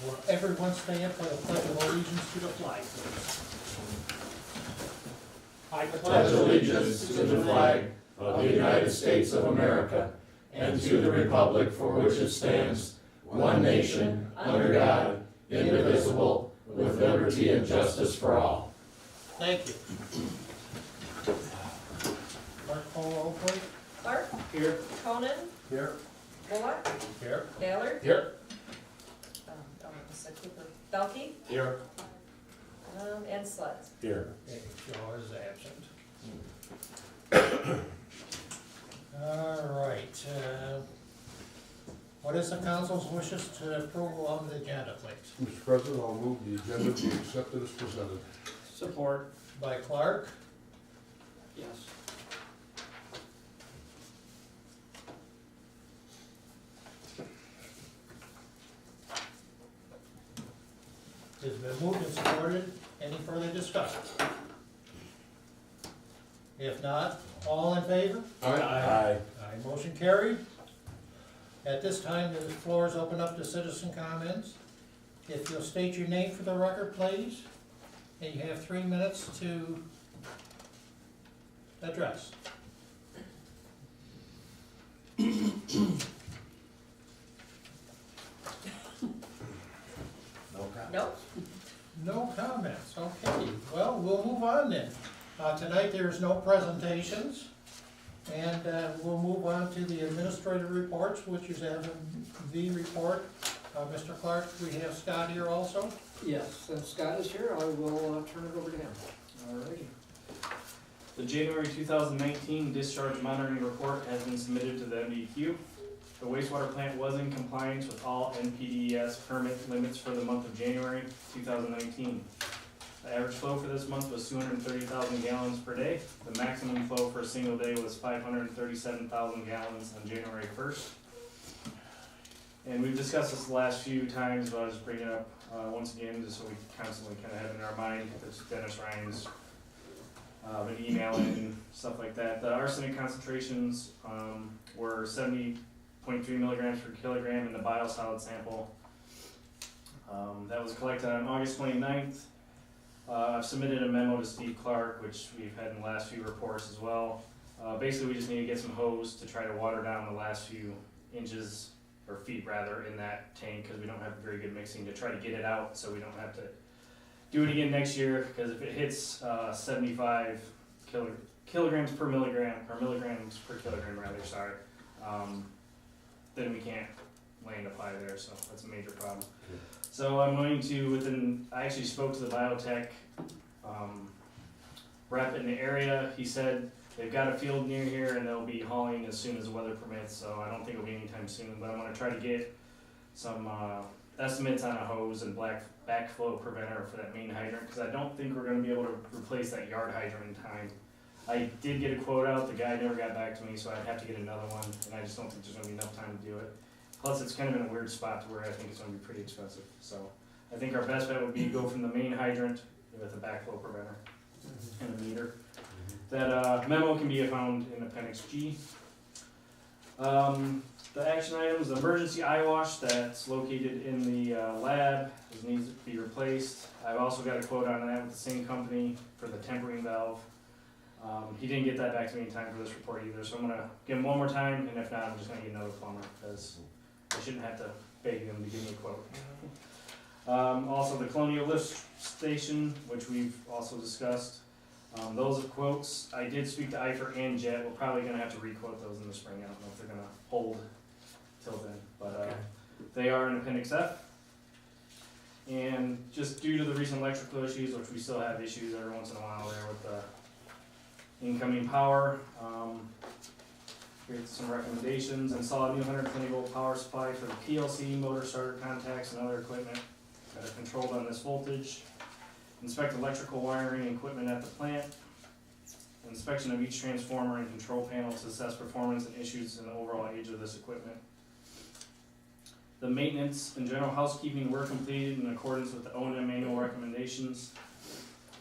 Will everyone stand for the pledge of allegiance to the flag, please? I pledge allegiance to the flag of the United States of America and to the republic for which it stands, one nation, under God, indivisible, with liberty and justice for all. Thank you. Clerk, call roll, please. Clark, Here. Conan, Here. Bullock, Here. Ballard, Here. Cooper, Belkey, Here. and Sledge. Here. Shaw is absent. All right. What is the council's wishes to approval of the agenda, please? Mr. President, I'll move the agenda be accepted as presented. Support. By Clark, Yes. it's been moved and supported. Any further discussion? If not, all in favor? Aye. Aye, motion carried. At this time, the floor is open up to citizen comments. If you'll state your name for the record, please, and you have 3 minutes to address. Nope. No comments, okay. Well, we'll move on then. Tonight, there is no presentations, and we'll move on to the administrative reports, which is the report. Mr. Clark, we have Scott here also. Yes, since Scott is here, I will turn it over to him. Alrighty. The January 2019 discharge monitoring report has been submitted to the MDQ. The wastewater plant was in compliance with all NPDES permit limits for the month of January 2019. The average flow for this month was 230,000 gallons per day. The maximum flow for a single day was 537,000 gallons on January 1st. And we've discussed this the last few times, but I'll just bring it up once again, just so we constantly kind of have it in our mind. There's Dennis Ryan's been emailing and stuff like that. The arsenic concentrations were 70.3 milligrams per kilogram in the biosolid sample. That was collected on August 29th. I've submitted a memo to Steve Clark, which we've had in the last few reports as well. Basically, we just need to get some hose to try to water down the last few inches, or feet rather, in that tank, because we don't have very good mixing to try to get it out, so we don't have to do it again next year, because if it hits 75 kilograms per milligram, or milligrams per kilogram rather, sorry, then we can't land apply there, so that's a major problem. Okay. So I'm going to, I actually spoke to the biotech rep in the area. He said they've got a field near here and they'll be hauling as soon as the weather permits, so I don't think it'll be anytime soon, but I'm gonna try to get some estimates on a hose and backflow preventer for that main hydrant, because I don't think we're gonna be able to replace that yard hydrant in time. I did get a quote out, the guy never got back to me, so I'd have to get another one, and I just don't think there's gonna be enough time to do it. Plus, it's kind of in a weird spot to where I think it's gonna be pretty expensive, so I think our best bet would be to go from the main hydrant with a backflow preventer and a meter. That memo can be found in Appendix G. The action items, the emergency eye wash that's located in the lab needs to be replaced. I've also got a quote on that with the same company for the tempering valve. He didn't get that back to me in time for this report either, so I'm gonna give him one more time, and if not, I'm just gonna get another plumber, because I shouldn't have to beg him to give me a quote. Also, the Colonial Lift Station, which we've also discussed. Those are quotes. I did speak to Eifer and Jet. We're probably going to have to re-quote those in the spring. I don't know if they're going to hold till then, but they are in Appendix F. And just due to the recent electrical issues, which we still have issues every once in a while there with the incoming power, here's some recommendations. Install a new 120 volt power supply for the PLC, motor starter contacts, and other equipment that are controlled on this voltage. Inspect electrical wiring and equipment at the plant. Inspection of each transformer and control panel to assess performance and issues in the overall age of this equipment. The maintenance and general housekeeping were completed in accordance with the O&M manual recommendations.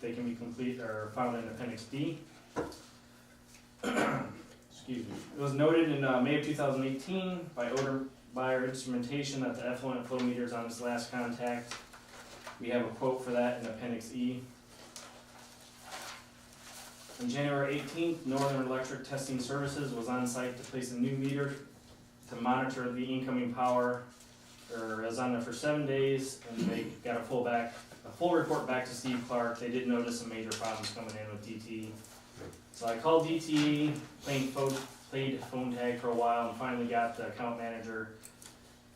They can be complete or found in Appendix D. Excuse me. It was noted in May of 2018 by by our instrumentation that the effluent flow meter is on its last contact. We have a quote for that in Appendix E. On January 18th, Northern Electric Testing Services was on site to place a new meter to monitor the incoming power. It was on there for 7 days, and they got a full report back to Steve Clark. They did notice some major problems coming in with DTE. So I called DTE, played phone tag for a while, and finally got the account manager.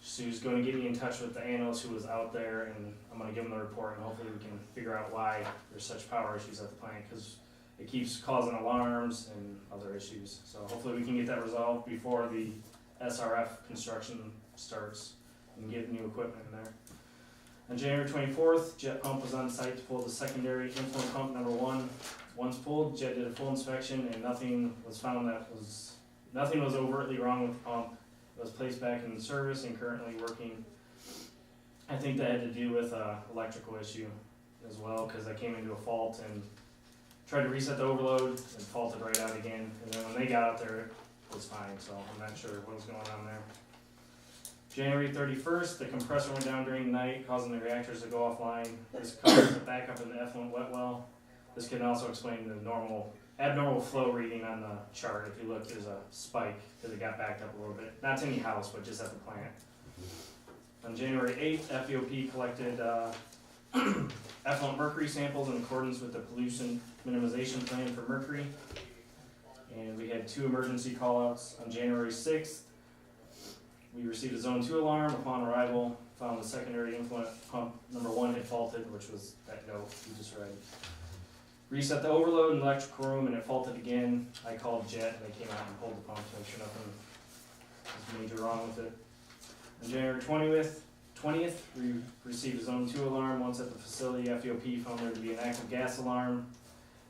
She was going to get me in touch with the analyst who was out there, and I'm going to give them the report, and hopefully we can figure out why there's such power issues at the plant, because it keeps causing alarms and other issues. So hopefully we can get that resolved before the SRF construction starts and get new equipment in there. On January 24th, Jet Pump was on site to pull the secondary influent pump number 1. Once pulled, Jet did a full inspection, and nothing was overtly wrong with the pump. It was placed back in service and currently working. I think that had to do with electrical issue as well, because I came into a fault and tried to reset the overload and faulted right out again. And then when they got out there, it was fine, so I'm not sure what was going on there. January 31st, the compressor went down during the night, causing the reactors to go offline. This caused a backup in the effluent wet well. This can also explain the abnormal flow reading on the chart. If you look, there's a spike because it got backed up a little bit. Not to any house, but just at the plant. On January 8th, FEOP collected effluent mercury samples in accordance with the pollution minimization plan for mercury. And we had 2 emergency callouts. On January 6th, we received a Zone 2 alarm upon arrival, found the secondary influent pump number 1 had faulted, which was that note you just read. Reset the overload in the electrical room and it faulted again. I called Jet and they came out and pulled the pump to make sure nothing was major wrong with it. On January 20th, we received a Zone 2 alarm. Once at the facility, FEOP found there to be an active gas alarm.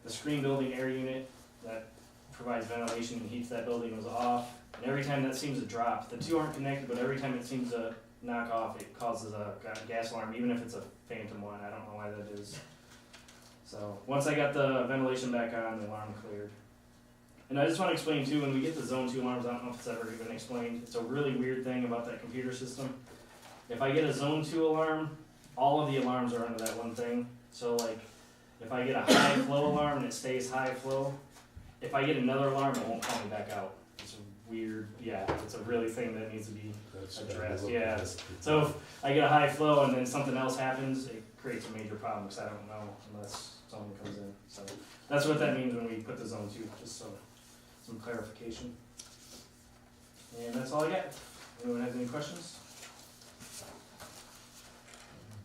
The screen building air unit that provides ventilation and heats that building was off. And every time that seems to drop, the 2 aren't connected, but every time it seems to knock off, it causes a gas alarm, even if it's a phantom one. I don't know why that is. So once I got the ventilation back on, the alarm cleared. And I just want to explain too, when we get the Zone 2 alarms, I don't know if it's ever been explained, it's a really weird thing about that computer system. If I get a Zone 2 alarm, all of the alarms are under that one thing. So like, if I get a high flow alarm and it stays high flow, if I get another alarm, it won't call me back out. It's a weird, it's a really thing that needs to be addressed. Yeah. So if I get a high flow and then something else happens, it creates a major problem because I don't know unless someone comes in. So that's what that means when we put the Zone 2, just so some clarification. And that's all I got. Anyone have any questions?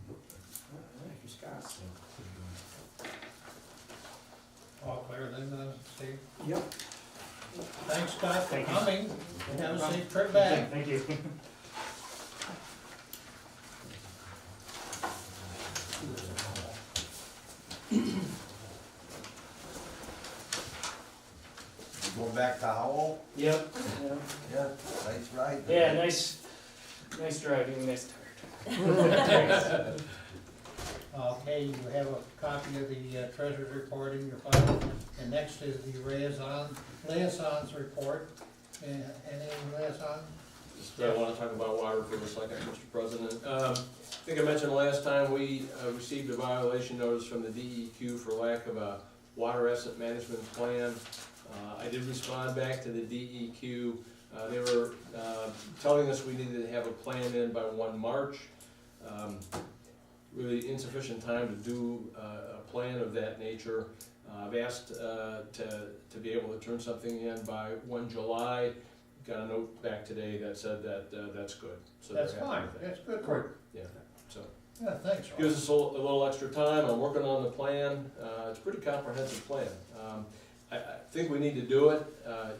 Thank you, Scott. All clear then, Steve? Yep. Thanks, Scott, for Thank you. coming. Have a safe trip back. Thank you. Going back to Howell? Yep. Yeah, nice ride. Yeah, nice driving, nice tired. Okay, you have a copy of the treasurer's report in your file, and next is the liaison's report. Any liaison? I want to talk about water for a second, Mr. President. I think I mentioned last time we received a violation notice from the DEQ for lack of a water asset management plan. I did respond back to the DEQ. They were telling us we needed to have a plan in by 1 March. Really insufficient time to do a plan of that nature. I've asked to be able to turn something in by 1 July. Got a note back today that said that that's good. So That's they're happy fine, with that. that's good work. Yeah, so. Yeah, thanks, Rob. Gives us a little extra time. I'm working on the plan. It's a pretty comprehensive plan. I think we need to do it.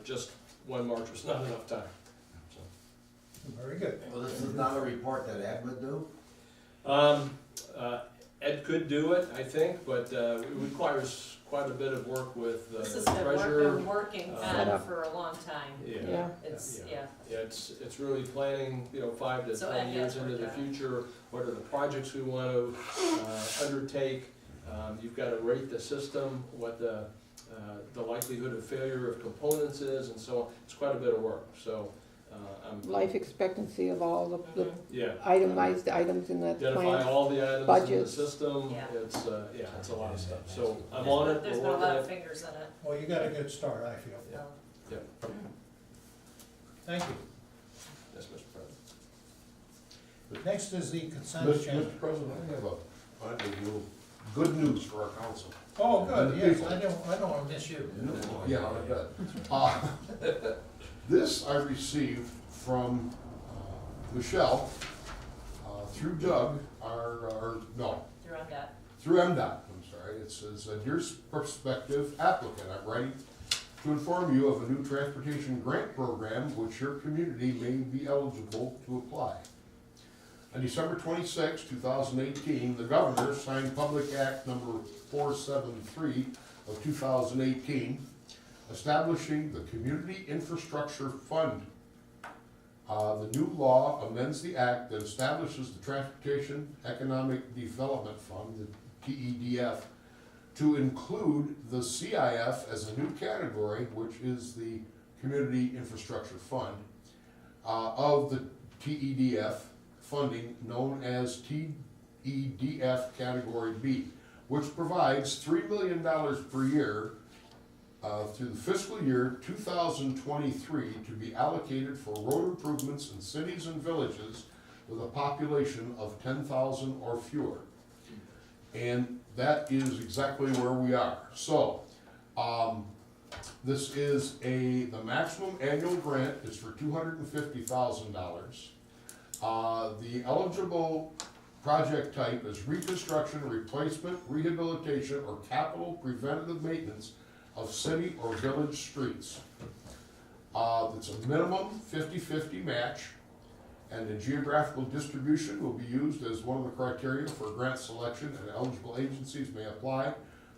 Just 1 March was not enough time. So. Very good. Well, this is not a report that Ed would do? Ed could do it, I think, but it requires quite a bit of work with the This has been treasurer. working Set on for a long time. Yeah. It's, Yeah, it's really planning, 5 to So 10 Ed years has into the worked on it. future. What are the projects we want to undertake? You've got to rate the system, what the likelihood of failure of components is, and so on. It's quite a bit of work. So life expectancy of all the Yeah. itemized items in that Identify plan. all the items in the budgets. system, Yeah. it's a lot of stuff, so I'm on it, There's we're been a working lot it. of fingers in it. Well, you got a good start, I feel. So. Yep. Thank you. Yes, Mr. President. Next is the consent Mr. agenda. President, I have a little good news for our council. Oh, good, yes, I don't wanna miss you. Yeah, I bet. This I received from Michelle, through Doug, You're on that. through MDOT, I'm sorry. It says, "Dear prospective applicant, I'm writing to inform you of a new transportation grant program which your community may be eligible to apply. On December 26, 2018, the governor signed Public Act number 473 of 2018, establishing the Community Infrastructure Fund. The new law amends the act that establishes the Transportation Economic Development Fund, the TEDF, to include the CIF as a new category, which is the Community Infrastructure Fund, of the TEDF funding known as TEDF Category B, which provides $3 million per year through the fiscal year 2023 to be allocated for road improvements in cities and villages with a population of 10,000 or fewer. And that is exactly where we are. So, this is the maximum annual grant is for $250,000. The eligible project type is reconstruction, replacement, rehabilitation, or capital preventative maintenance of city or village streets. It's a minimum 50-50 match, and the geographical distribution will be used as one of the criteria for grant selection, and eligible agencies may apply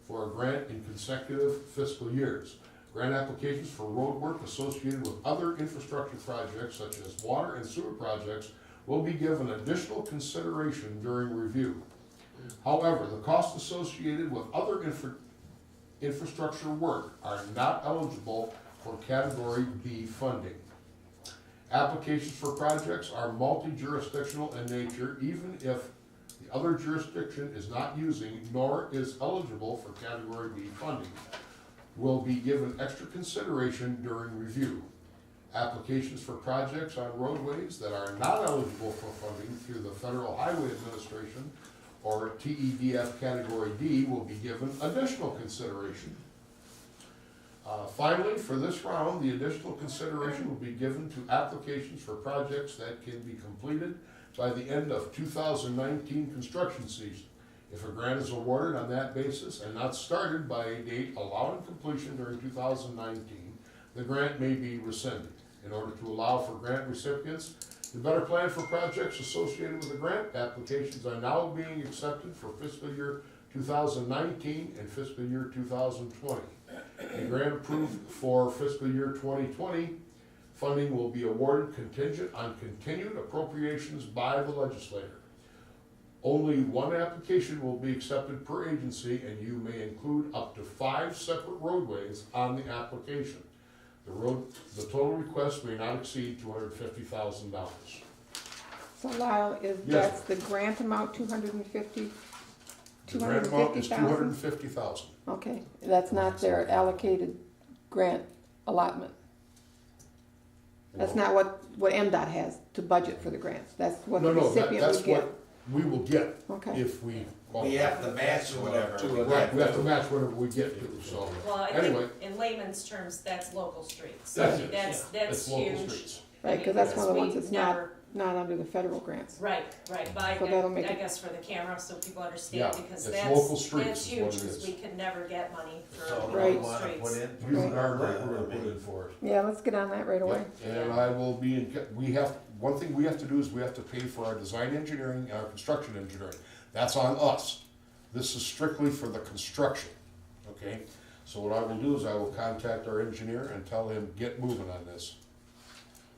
for a grant in consecutive fiscal years. Grant applications for road work associated with other infrastructure projects such as water and sewer projects will be given additional consideration during review. However, the costs associated with other infrastructure work are not eligible for Category B funding. Applications for projects are multi-jurisdictional in nature, even if the other jurisdiction is not using nor is eligible for Category B funding, will be given extra consideration during review. Applications for projects on roadways that are not eligible for funding through the Federal Highway Administration or TEDF Category D will be given additional consideration. Finally, for this round, the additional consideration will be given to applications for projects that can be completed by the end of 2019 construction season. If a grant is awarded on that basis and not started by a date allowing completion during 2019, the grant may be rescinded. In order to allow for grant recipients to better plan for projects associated with the grant, applications are now being accepted for fiscal year 2019 and fiscal year 2020. A grant approved for fiscal year 2020 funding will be awarded contingent on continued appropriations by the legislator. Only one application will be accepted per agency, and you may include up to 5 separate roadways on the application. The total request may not exceed $250,000. So Lyle, Yes. that's the grant amount, 250? The grant amount is 250,000? $250,000. Okay, that's not their allocated grant allotment. That's not what MDOT has to budget for the grants. That's what the No, recipient that's would get. what we will get Okay. if we. We have to match whatever. Right, we have to match whatever we get to, so. Well, I Anyway. think in layman's terms, that's local streets. That's it. That's It's local huge. streets. Right, because that's one of the ones We that's never- not under the federal grants. Right, but I So that'll make I it- guess for the camera, so people understand, Yeah, because it's that's, local streets that's is huge, what it because is. we can never get money for So we Right. wanna put streets. in. Using our grant, we're gonna put in for it. Yeah, let's get on that right away. Yep, and I will be one thing we have to do is we have to pay for our design engineering and our construction engineering. That's on us. This is strictly for the construction, okay? So what I will do is I will contact our engineer and tell him, get moving on this.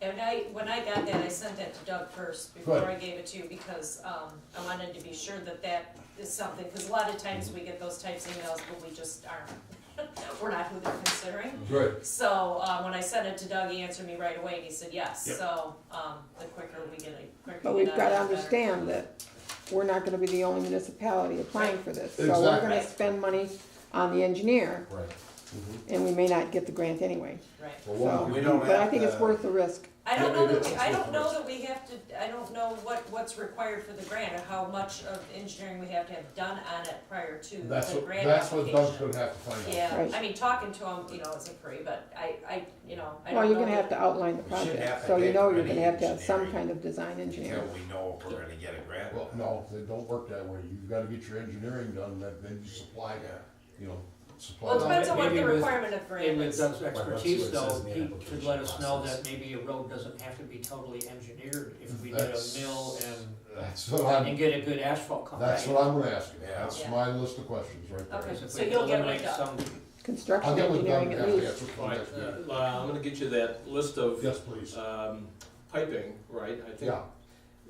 And when I got that, I sent that to Doug first before I gave it to you, because, I wanted to be sure that that is something, because a lot of times we get those types of emails, but we just aren't we're not who they're considering. Right. So, when I sent it to Doug, he answered me right away, and he said yes, Yep. so, the quicker we get it, quicker But we we've get gotta it, the better. understand that we're not gonna be the only municipality applying for this. So we're Exactly. gonna spend money on the engineer, Right. and we may not get the grant anyway. Right. Well, what So, we We can don't do- but I have think it's to- worth the risk. I don't Yeah, know it that is. we, I don't know that we have to, I don't know what's required for the grant, or how much of engineering we have to have done on it prior to the That's what, grant that's what Doug's application. gonna have to find out. Yeah, Right. I mean, talking to him, isn't free, but I Well, don't know you're gonna have that- to outline the We shouldn't have project, to so you pay know for you're any gonna have to have some engineering kind of design engineer. Until we know if we're gonna get a grant. Well, no, they don't work that way. You've gotta get your engineering done, then you supply, Yeah. supply. Well, it depends on what Maybe the with- requirement of grant And with is. Doug's Right, that's expertise what it though, says in the he could application let us know process. that maybe a road doesn't have to be totally engineered if we did That's- a mill That's what and I'm, get a good asphalt company. that's what I'm gonna ask you. Yeah. That's Yeah. my list of questions right there. Okay. Because if So we you'll get eliminate with Doug. some, I'll Construction get with Doug engineering and at have the least. answer for Right, next meeting. I'm gonna get you that list of, Yes, please. piping, right? I think,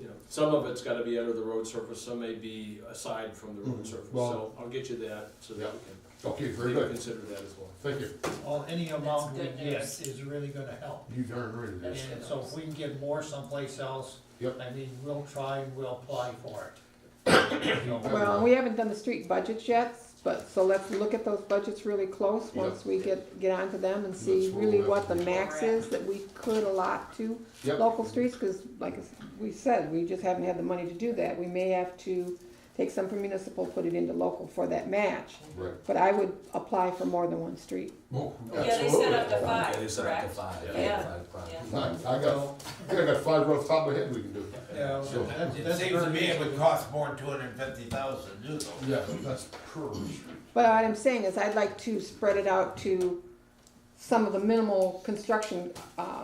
Yeah, some of it's gotta be under the road surface, some may be aside from the road Mhm. surface, Well- so I'll get you that, so that Yeah. we okay, can very maybe good. consider that as well. Thank you. Well, any amount we good get news. is really gonna help. You darn right it is. And so if we can get more someplace else, Yep. I mean, we'll try and we'll apply for it. Well, we haven't done the street budgets yet, but, so let's look at those budgets really close, once we get onto them and see That's what really we'll what have the to do. max is that we could allot to Yep. local streets, cause like we said, we just haven't had the money to do that. We may have to take some from municipal, put it into local for that match. Right. But I would apply for more than one street. Oh, Yeah, they set up to absolutely. five, Yeah, they set up to correct? five. Yeah. Five projects. Yeah. I got 5 right off the top of my head we can do. Yeah, So- It that's seems to very me it easy. would cost more than 250,000 to do though. Yeah, that's per street. But what I'm saying is I'd like to spread it out to some of the minimal construction,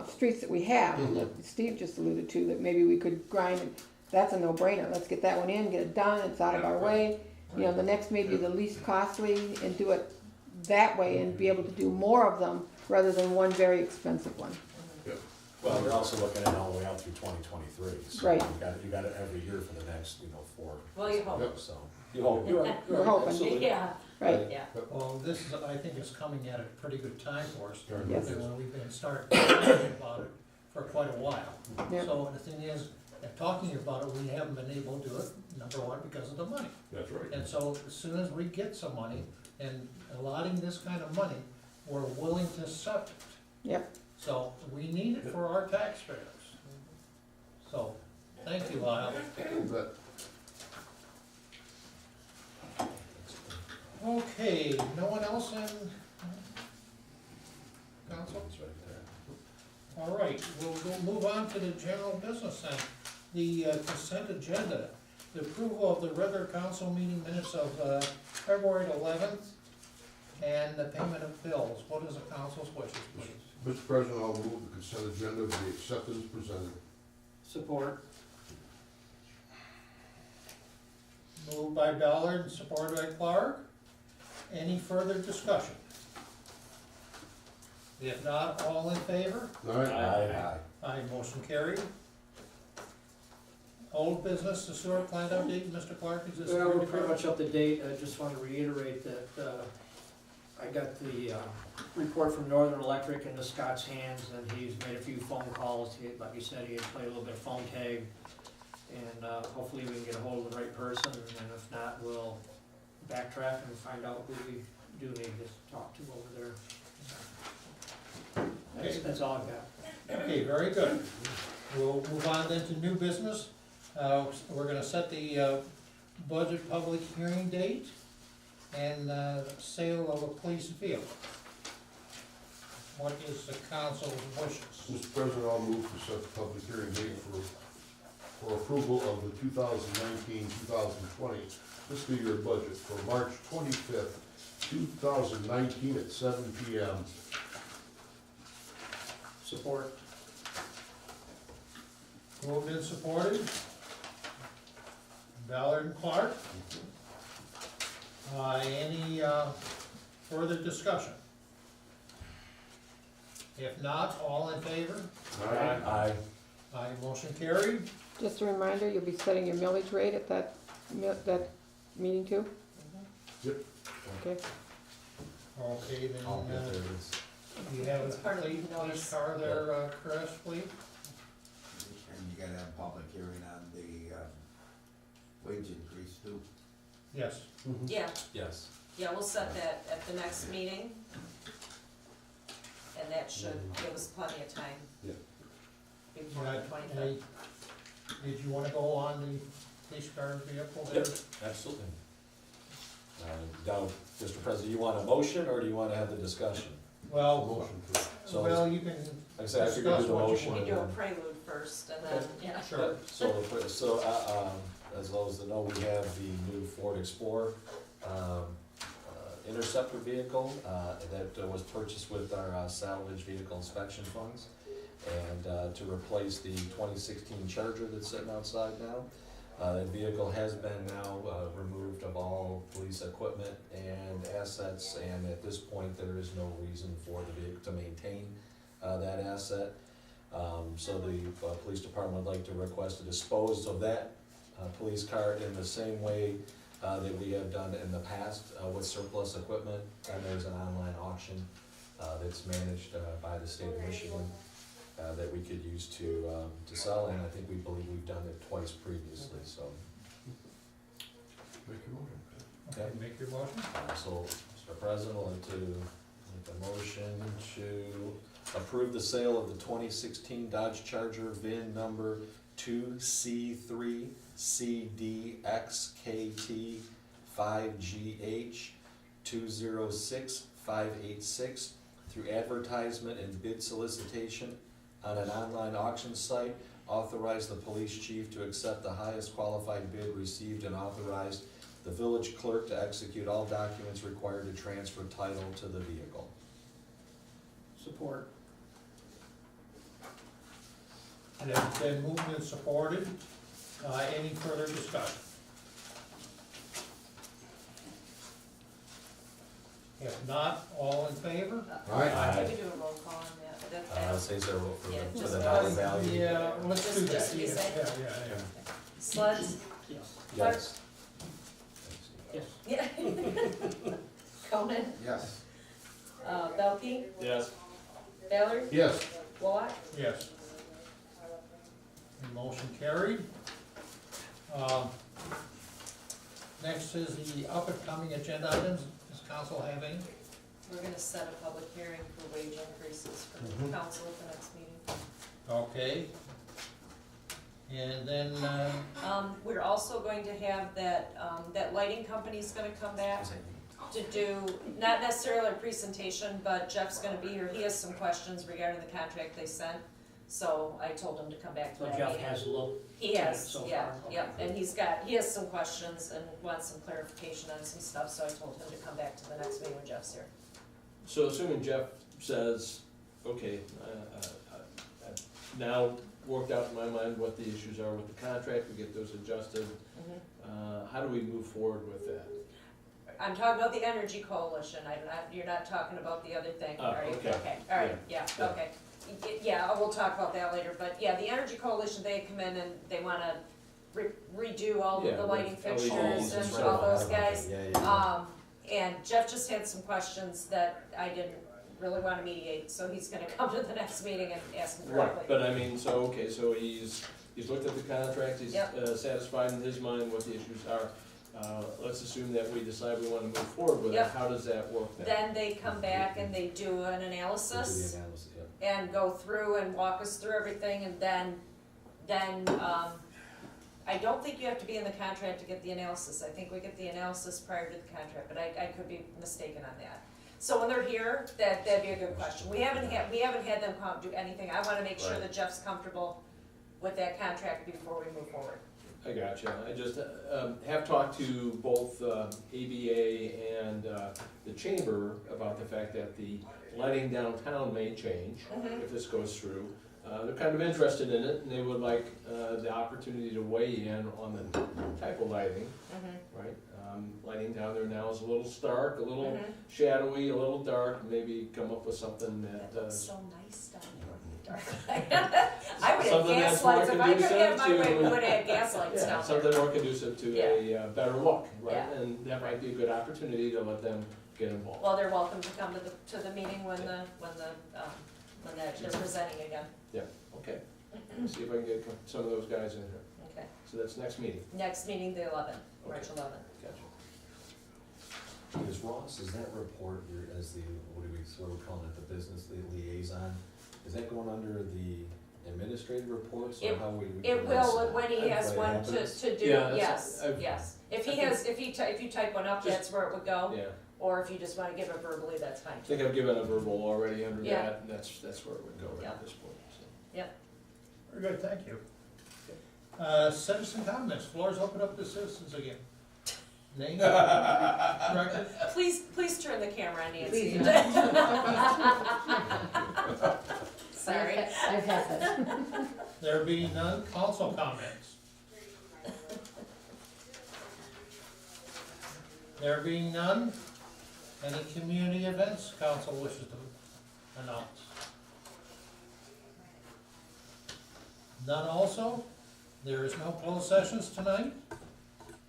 streets that we have, that Steve just alluded to, that maybe we could grind, it. That's a no-brainer, let's get that one in, get it done, it's out of our way. The next maybe the least costly, and do it that way, and be able to do more of them, rather than one very expensive one. Well, you're also looking at all the way out through 2023. So Right. You got it every year for the next, 4. Well, you hope. So, you hope. We're hoping, Yeah, right, yeah. Well, this is, I think it's coming at a pretty good time for us. Yes. And we've been starting talking about it for quite a while. Yeah. So the thing is, talking about it, we haven't been able to do it, number one, because of the money. That's right. And so as soon as we get some money and allotting this kind of money, we're willing to accept it. Yep. So we need it for our taxpayers. So, thank you, Lyle. But Okay, no one else in council? It's right there. All right, we'll move on to the general business then. The consent agenda, the approval of the regular council meeting minutes of February 11th, and the payment of bills. What is the council's wishes, please? Mr. President, I'll move the consent agenda be accepted as presented. support. Moved by Ballard and supported by Clark. Any further discussion? If not, all in favor? All right? Aye. Aye, motion carried. Old business, the sewer plant update, Mr. Clark, is this? Well, we're pretty much up to date. I just want to reiterate that, I got the, report from Northern Electric into Scott's hands, and he's made a few phone calls. Like you said, he had played a little bit of phone tag. And, hopefully we can get a hold of the right person, and if not, we'll backtrack and find out who we do need to talk to over there. That's all I've got. Okay, very good. We'll move on then to new business. We're gonna set the budget public hearing date and sale of a police vehicle. What is the council's wishes? Mr. President, I'll move to set the public hearing date for approval of the 2019-2020 fiscal year budget for March 25th, 2019 at 7 p.m. Support. Moved and supported. Ballard and Clark. Any further discussion? If not, all in favor? Aye. Aye, motion carried. just a reminder, you'll be setting your millage rate at that meeting too? Yep. Okay, Okay, then, I'll get there, it's, you have It's part a of the police notice. car there, Chris, please? And you gotta have a public hearing on the, wage increase too. Yes. Yeah, yes. yeah, we'll set that at the next meeting. And that should give us plenty of time. Yeah. Before the Right, 25th. Did you wanna go on the police car vehicle there? Yep, absolutely. Now, Mr. President, you want a motion, or do you wanna have the discussion? Well, Motion to. So, well, you can, like I said, I figured do discuss the what you motion. We and do a then- prelude first and then, yeah. sure. So, as those that know, we have the new Ford Explorer, Interceptor vehicle, that was purchased with our salvage vehicle inspection funds. And, to replace the 2016 Charger that's sitting outside now. That vehicle has been now, removed of all police equipment and assets, and at this point, there is no reason for the vehicle to maintain, that asset. So the, police department would like to request to dispose of that, police car in the same way, that we have done in the past, with surplus equipment. And there's an online auction, that's managed, by the state of Michigan, that we could use to sell, and I think we believe we've done it twice previously, so. Make your motion. Okay, make your motion. So, Mr. President, I'd like to make a motion to approve the sale of the 2016 Dodge Charger VIN number 2C3CDXKT5GH 206586 through advertisement and bid solicitation on an online auction site. Authorize the police chief to accept the highest qualified bid received and authorize the village clerk to execute all documents required to transfer title to the vehicle. Support. And it's been moved and supported. Any further discussion? If not, all in favor? Aye. We do a roll call on that, but that, Say so for Yeah, the, for just the dollar because- value. Yeah, let's do that, Just to be yeah, safe. yeah. Sludge, Yes. Yes. Yes. yeah. Conan, Yes. Belkey, Yes. Ballard, Yes. Walt, Yes. And motion carried. Next is the up and coming agenda items. Does council have any? we're gonna set a public hearing for wage increases for Mhm. council at the next meeting. Okay. And then, We're also going to have that, that lighting company's gonna come back to do, not necessarily a presentation, but Jeff's gonna be here, he has some questions regarding the contract they sent. So I told him to come back to So that Jeff meeting. has looked. He at it has, so yeah, far? yep, Okay. and he has some questions and wants some clarification on some stuff, so I told him to come back to the next meeting when Jeff's here. So assuming Jeff says, okay, I've now worked out in my mind what the issues are with the contract, we get those adjusted, how do we move forward with that? I'm talking about the Energy Coalition, you're not talking about the other thing, Oh, are you? okay. Okay, all right, yeah, Yeah. okay. Yeah, we'll talk about that later, but yeah, the Energy Coalition, they come in and they wanna redo all of Yeah, the lighting with LEDs fixtures and and stuff. all those guys. Yeah. And Jeff just had some questions that I didn't really wanna mediate, so he's gonna come to the next meeting and ask them Right, directly. but I mean, so, okay, so he's looked at the contract, he's Yep. Satisfied in his mind what the issues are. Let's assume that we decide we wanna move forward with it, Yep. how does that work then? Then they come back and they do an analysis and go through and walk us through everything, and then, I don't think you have to be in the contract to get the analysis, I think we get the analysis prior to the contract, but I could be mistaken on that. So when they're here, that'd be a good question, we haven't had them come do anything, I wanna make sure Right. that Jeff's comfortable with that contract before we move forward. I gotcha, I just have talked to both ABA and the chamber about the fact that the lighting downtown may change Mhm. if this goes through. They're kind of interested in it, and they would like the opportunity to weigh in on the type of lighting, right? Lighting down there now is a little stark, a little shadowy, a little dark, maybe come up with something That that, looks so nice down there. I would have Something gas that's more lights, if I could have my way, conducive we to- would have gas lights yeah, down there. something more conducive to a better look, right? Yeah. And that might be a good opportunity to let them get involved. Well, they're welcome to come to the meeting when they're presenting again. Okay, let's see if I can get some of those guys in here. Okay. So that's next meeting. Next meeting, the 11th, March Okay. 11th. Gotcha. Is Ross, is that report, as the, what are we calling it, the business liaison, is that going under the administrative reports, or how we? It will, when he has When it one happens? to do, Yeah, yes, that's- I've- yes. If I he think- has, if you type one up, Just- that's where it would go, Yeah, or if you just wanna give it verbally, that's fine I too. think I've given a verbal already under Yeah. that, and that's where it would go Yeah. at this point, so. Very good, thank you. Citizen comments, floor is open up to citizens again. Name, record, Please turn the camera on, Nancy. Please. Sorry. I've had that. there being none, council comments. There being none, any community events council wishes to announce? None also, there is no closed sessions tonight,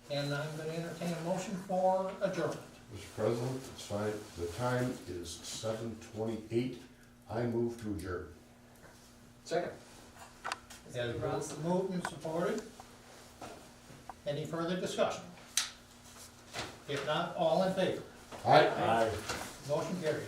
and I'm gonna entertain a motion for adjournment. Mr. President, it's fine, the time is 7:28, I move to adjourn. Second. Has been moved and supported. Any further discussion? If not, all in favor? Aye. Motion carried.